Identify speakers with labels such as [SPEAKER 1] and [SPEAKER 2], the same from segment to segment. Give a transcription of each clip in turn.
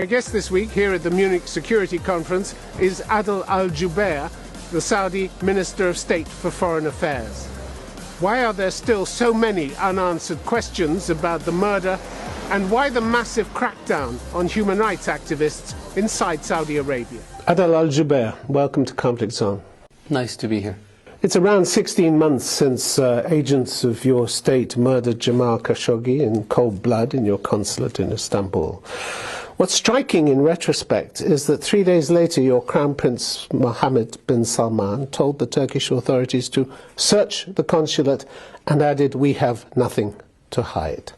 [SPEAKER 1] My guest this week here at the Munich Security Conference is Adel al-Jubeir, the Saudi Minister of State for Foreign Affairs. Why are there still so many unanswered questions about the murder, and why the massive crackdown on human rights activists inside Saudi Arabia? Adel al-Jubeir, welcome to Conflict Zone.
[SPEAKER 2] Nice to be here.
[SPEAKER 1] It's around 16 months since agents of your state murdered Jamal Khashoggi in cold blood in your consulate in Istanbul. What's striking in retrospect is that 3 days later your Crown Prince Mohammed bin Salman told the Turkish authorities to search the consulate and added, "We have nothing to hide."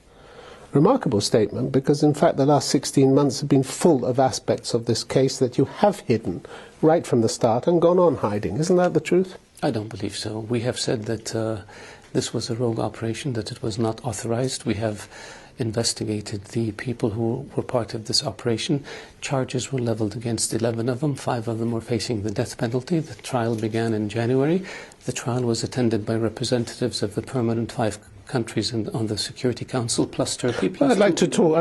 [SPEAKER 1] Remarkable statement, because in fact the last 16 months have been full of aspects of this case that you have hidden right from the start and gone on hiding. Isn't that the truth?
[SPEAKER 2] I don't believe so. We have said that this was a rogue operation, that it was not authorized. We have investigated the people who were part of this operation. Charges were leveled against 11 of them. 5 of them were facing the death penalty. The trial began in January. The trial was attended by representatives of the permanent 5 countries on the Security Council, plus Turkey. Plus
[SPEAKER 1] I'd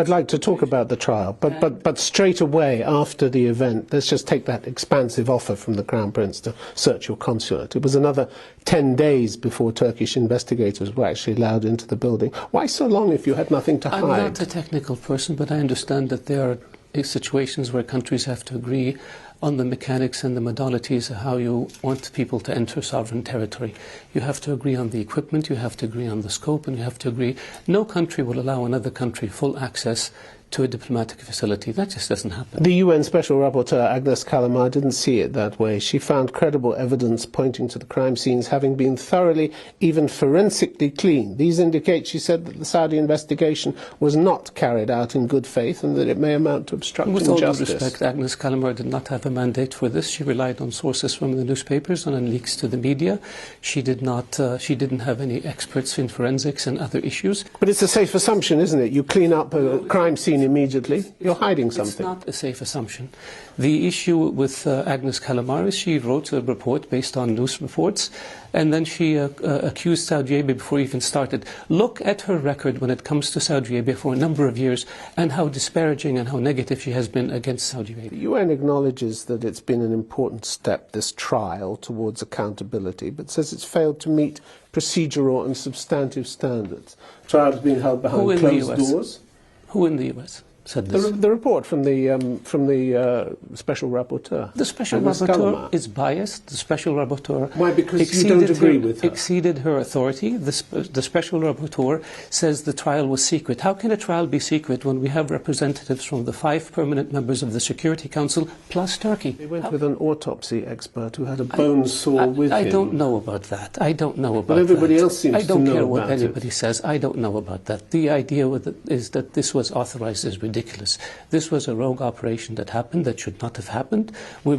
[SPEAKER 1] like to talk about the trial, but straight away after the event, let's just take that expansive offer from the Crown Prince to search your consulate. It was another 10 days before Turkish investigators were actually allowed into the building. Why so long if you had nothing to hide?
[SPEAKER 2] I'm not a technical person, but I understand that there are situations where countries have to agree on the mechanics and the modalities of how you want people to enter sovereign territory. You have to agree on the equipment, you have to agree on the scope, and you have to agree. No country will allow another country full access to a diplomatic facility. That just doesn't happen.
[SPEAKER 1] The UN Special Rapporteur Agnes Kalamar didn't see it that way. She found credible evidence pointing to the crime scenes having been thoroughly, even forensically cleaned. These indicate, she said, that the Saudi investigation was not carried out in good faith and that it may amount to obstructing justice.
[SPEAKER 2] With all due respect, Agnes Kalamar did not have a mandate for this. She relied on sources from the newspapers and on leaks to the media. She didn't have any experts in forensics and other issues.
[SPEAKER 1] But it's a safe assumption, isn't it? You clean up a crime scene immediately, you're hiding something.
[SPEAKER 2] It's not a safe assumption. The issue with Agnes Kalamar is she wrote a report based on news reports, and then she accused Saudi Arabia before it even started. Look at her record when it comes to Saudi Arabia for a number of years and how disparaging and how negative she has been against Saudi Arabia.
[SPEAKER 1] The UN acknowledges that it's been an important step, this trial, towards accountability, but says it's failed to meet procedural and substantive standards. Trial has been held behind closed doors.
[SPEAKER 2] Who in the US said this?
[SPEAKER 1] The report from the Special Rapporteur.
[SPEAKER 2] The Special Rapporteur is biased. The Special Rapporteur...
[SPEAKER 1] Why? Because you don't agree with her.
[SPEAKER 2] Exceeded her authority. The Special Rapporteur says the trial was secret. How can a trial be secret when we have representatives from the 5 permanent members of the Security Council plus Turkey?
[SPEAKER 1] They went with an autopsy expert who had a bone saw with him.
[SPEAKER 2] I don't know about that. I don't know about that.
[SPEAKER 1] But everybody else seems to know about it.
[SPEAKER 2] I don't care what anybody says. I don't know about that. The idea is that this was authorized is ridiculous. This was a rogue operation that happened, that should not have happened. We're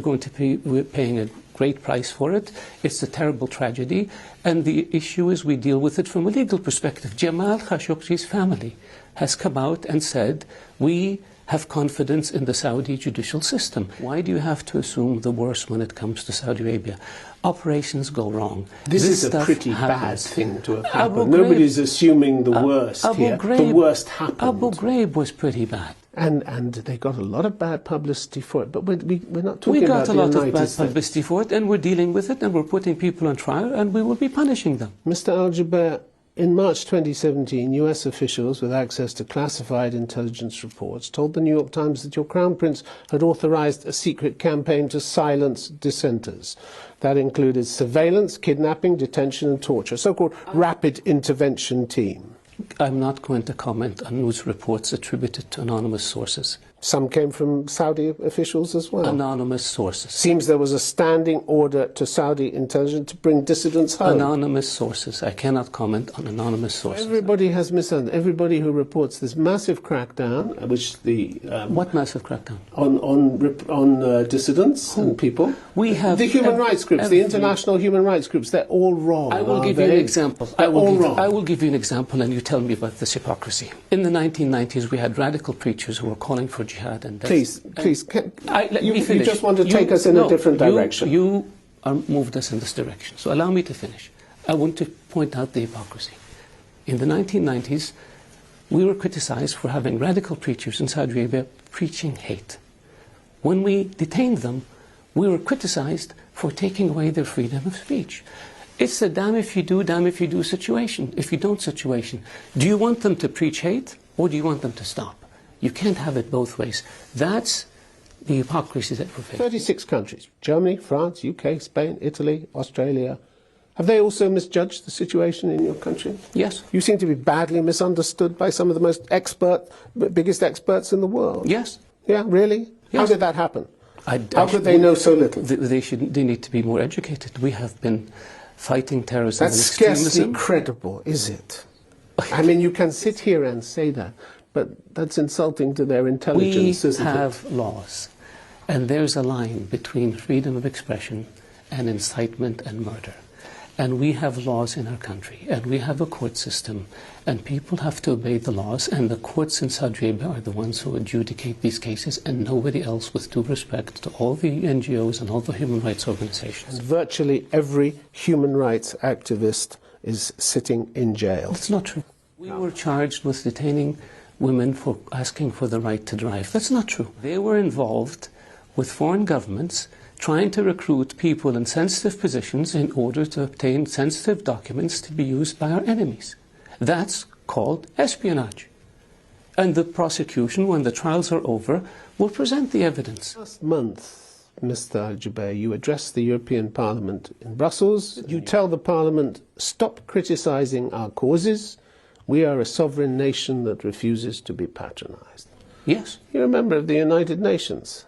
[SPEAKER 2] paying a great price for it. It's a terrible tragedy. And the issue is we deal with it from a legal perspective. Jamal Khashoggi's family has come out and said, we have confidence in the Saudi judicial system. Why do you have to assume the worst when it comes to Saudi Arabia? Operations go wrong.
[SPEAKER 1] This is a pretty bad thing to have happened. Nobody's assuming the worst here. The worst happened.
[SPEAKER 2] Abu Ghraib was pretty bad.
[SPEAKER 1] And they got a lot of bad publicity for it. But we're not talking about the United States. We got a lot of bad
[SPEAKER 2] publicity for it, and we're dealing with it, and we're putting people on trial, and we will be punishing them.
[SPEAKER 1] Mr. al-Jubeir, in March 2017, US officials with access to classified intelligence reports told the New York Times that your Crown Prince had authorized a secret campaign to silence dissenters. That included surveillance, kidnapping, detention and torture, so-called rapid intervention team.
[SPEAKER 2] I'm not going to comment on news reports attributed to anonymous sources.
[SPEAKER 1] Some came from Saudi officials as well.
[SPEAKER 2] Anonymous sources.
[SPEAKER 1] Seems there was a standing order to Saudi intelligence to bring dissidents home.
[SPEAKER 2] Anonymous sources. I cannot comment on anonymous sources.
[SPEAKER 1] Everybody has misunderstood. Everybody who reports this massive crackdown, which the...
[SPEAKER 2] what massive crackdown?
[SPEAKER 1] On dissidents and people.
[SPEAKER 2] We have...
[SPEAKER 1] The human rights groups, the international human rights groups, they're all wrong.
[SPEAKER 2] I will give you an example. I will give you an example and you tell me about this hypocrisy. In the 1990s, we had radical preachers who were calling for jihad and death.
[SPEAKER 1] Please,
[SPEAKER 2] let me finish.
[SPEAKER 1] You just want to take us in a different direction.
[SPEAKER 2] You moved us in this direction. So allow me to finish. I want to point out the hypocrisy. In the 1990s, we were criticized for having radical preachers in Saudi Arabia preaching hate. When we detained them, we were criticized for taking away their freedom of speech. It's a damn if you do, damn if you do situation, if you don't situation. Do you want them to preach hate, or do you want them to stop? You can't have it both ways. That's the hypocrisy that we're facing.
[SPEAKER 1] 36 countries, Germany, France, UK, Spain, Italy, Australia. Have they also misjudged the situation in your country?
[SPEAKER 2] Yes.
[SPEAKER 1] You seem to be badly misunderstood by some of the biggest experts in the world.
[SPEAKER 2] Yes.
[SPEAKER 1] Yeah, really?
[SPEAKER 2] Yes.
[SPEAKER 1] How did that happen? How could they know so little?
[SPEAKER 2] They need to be more educated. We have been fighting terrorism and
[SPEAKER 1] That's
[SPEAKER 2] extremism.
[SPEAKER 1] scarcely credible, is it? I mean, you can sit here and say that, but that's insulting to their intelligence, isn't it?
[SPEAKER 2] We have laws, and there's a line between freedom of expression and incitement and murder. And we have laws in our country, and we have a court system, and people have to obey the laws, and the courts in Saudi Arabia are the ones who adjudicate these cases, and nobody else, with due respect to all the NGOs and all the human rights organizations.
[SPEAKER 1] And virtually every human rights activist is sitting in jail.
[SPEAKER 2] That's not true. We were charged with detaining women for asking for the right to drive. That's not true. They were involved with foreign governments trying to recruit people in sensitive positions in order to obtain sensitive documents to be used by our enemies. That's called espionage. And the prosecution, when the trials are over, will present the evidence.
[SPEAKER 1] Last month, Mr. Al-Jabir, you addressed the European Parliament in Brussels. You tell the Parliament, stop criticising our causes. We are a sovereign nation that refuses to be patronised.
[SPEAKER 2] Yes.
[SPEAKER 1] You're a member of the United Nations.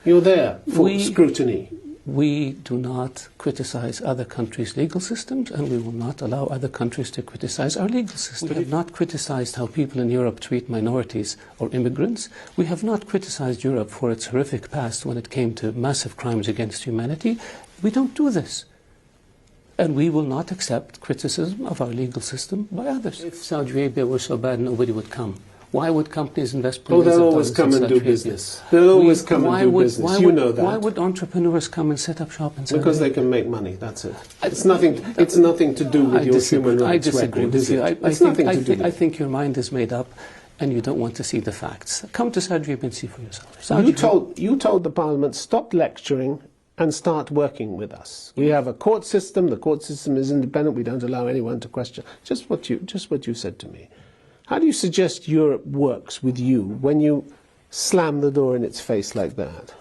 [SPEAKER 1] You're there for scrutiny.
[SPEAKER 2] We do not criticize other countries' legal systems, and we will not allow other countries to criticize our legal system. We have not criticized how people in Europe treat minorities or immigrants. We have not criticized Europe for its horrific past when it came to massive crimes against humanity. We don't do this. And we will not accept criticism of our legal system by others. If Saudi Arabia were so bad, nobody would come. Why would companies invest billions of dollars?
[SPEAKER 1] They'll always come and do business. They'll always come and do business. You know that.
[SPEAKER 2] Why would entrepreneurs come and set up shop and sell?
[SPEAKER 1] Because they can make money. That's it. It's nothing to do with your human rights record.
[SPEAKER 2] I disagree with you.
[SPEAKER 1] It's nothing to do with it.
[SPEAKER 2] I think your mind is made up, and you don't want to see the facts. Come to Saudi Arabia and see for yourself.
[SPEAKER 1] You told the Parliament, stop lecturing and start working with us. We have a court system. The court system is independent. We don't allow anyone to question. Just what you said to me. How do you suggest Europe works with you when you slam the door in its face like that?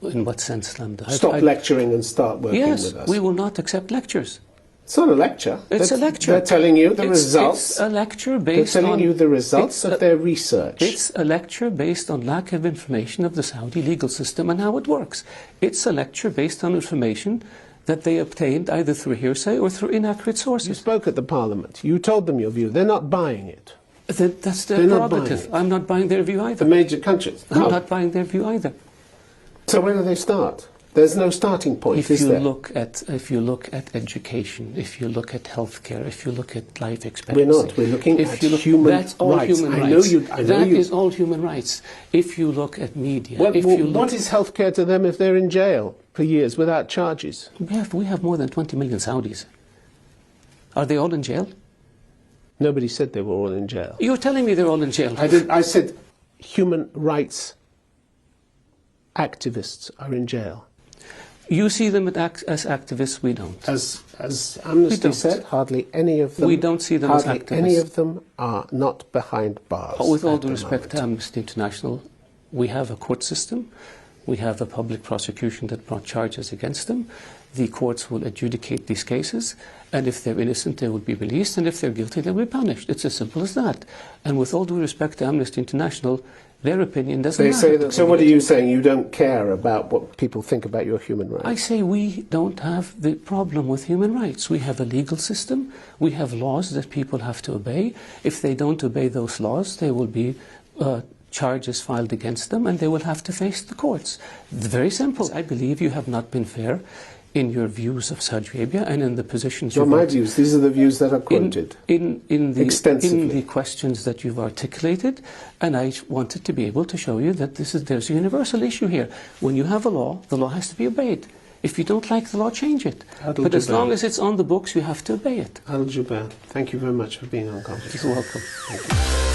[SPEAKER 2] In what sense slam the door?
[SPEAKER 1] Stop lecturing and start working with us.
[SPEAKER 2] Yes, we will not accept lectures.
[SPEAKER 1] It's not a lecture.
[SPEAKER 2] It's a lecture.
[SPEAKER 1] They're telling you the results.
[SPEAKER 2] It's a lecture based on...
[SPEAKER 1] They're telling you the results of their research.
[SPEAKER 2] It's a lecture based on lack of information of the Saudi legal system and how it works. It's a lecture based on information that they obtained either through hearsay or through inaccurate sources.
[SPEAKER 1] You spoke at the Parliament. You told them your view. They're not buying it.
[SPEAKER 2] That's their prerogative. I'm not buying their view either.
[SPEAKER 1] The major countries? No.
[SPEAKER 2] I'm not buying their view either.
[SPEAKER 1] So where do they start? There's no starting point, is there?
[SPEAKER 2] If you look at education, if you look at healthcare, if you look at life expectancy...
[SPEAKER 1] We're not. We're looking at human rights.
[SPEAKER 2] That's all human rights. That is all human rights. If you look at media... What
[SPEAKER 1] is healthcare to them if they're in jail for years without charges?
[SPEAKER 2] We have more than 20 million Saudis. Are they all in jail?
[SPEAKER 1] Nobody said they were all in jail.
[SPEAKER 2] You're telling me they're all in jail.
[SPEAKER 1] I said human rights activists are in jail.
[SPEAKER 2] You see them as activists, we don't.
[SPEAKER 1] As Amnesty said, hardly any of them...
[SPEAKER 2] We don't see them as activists.
[SPEAKER 1] Hardly any of them are not behind bars.
[SPEAKER 2] With all due respect to Amnesty International, we have a court system. We have a public prosecution that brought charges against them. The courts will adjudicate these cases, and if they're innocent, they will be released, and if they're guilty, they'll be punished. It's as simple as that. And with all due respect to Amnesty International, their opinion doesn't matter.
[SPEAKER 1] They say that, so what are you saying? You don't care about what people think about your human rights?
[SPEAKER 2] I say we don't have the problem with human rights. We have a legal system. We have laws that people have to obey. If they don't obey those laws, there will be charges filed against them, and they will have to face the courts. Very simple. I believe you have not been fair in your views of Saudi Arabia and in the positions you've...
[SPEAKER 1] Not my views. These are the views that are quoted extensively.
[SPEAKER 2] In the questions that you've articulated, and I wanted to be able to show you that there's a universal issue here. When you have a law, the law has to be obeyed.
[SPEAKER 1] If you don't like the law, change it. But as long as it's on the books, you have to obey it. Al Jubair, thank you very much for being on Conference.
[SPEAKER 2] You're welcome. Thank you.